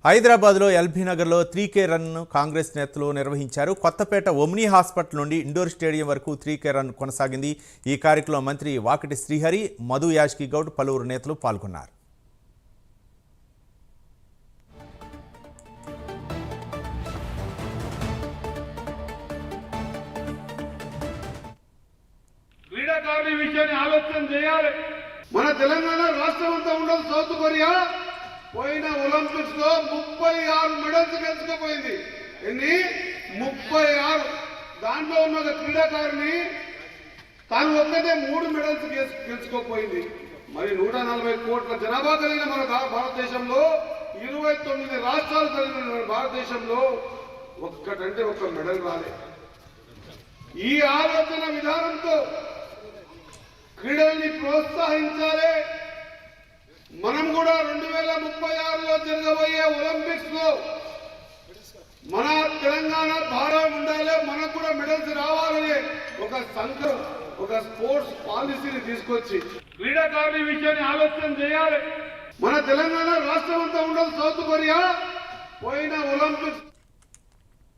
హైదరాబాద్లో ఎల్బీ నగర్లో 3K run Congress నేతలు నిర్వహించారు. కొత్తపేట ఒమ్ని హాస్పిటల్ నుండి ఇండోర్ స్టేడియం వరకు 3K రన్ కొనసాగింది. ఈ కార్యక్రమంలో మంత్రి వాకటి శ్రీహరి, మధు యాష్కి గౌడ్, పలువురు నేతలు పాల్గొన్నారు. క్రీడాకారుల విషయాన్ని ఆలోచన చేయాలి. మన తెలంగాణ రాష్ట్రం అంతా ఉండదు. సౌత్ కొరియా పోయిన ఒలింపిక్స్ లో 36 మెడల్స్ గెలుచుకుపోయింది. ఎన్ని? 36. దాంట్లో ఉన్న ఒక క్రీడాకారిని తాను ఒక్కటే 3 మెడల్స్ గెలుచుకోపోయింది. మరి 140 కోట్ల జనాభా కలిగిన మన భారతదేశంలో 29 రాష్ట్రాలు కలిగిన భారతదేశంలో ఒక్కటంటే ఒక్క మెడల్ రాలే. ఈ ఆలోచన విధానంతో క్రీడల్ని ప్రోత్సహించాలి. మనం కూడా 2036లో జరగబోయే ఒలింపిక్స్ లో మన తెలంగాణ భారం ఉండాలి, మనకు కూడా మెడల్స్ రావాలని ఒక స్పోర్ట్స్ పాలసీని తీసుకొచ్చి క్రీడాకారుల విషయాన్ని ఆలోచన చేయాలి. మన తెలంగాణ రాష్ట్రం అంతా ఉండదు. సౌత్ కొరియా పోయిన ఒలింపిక్స్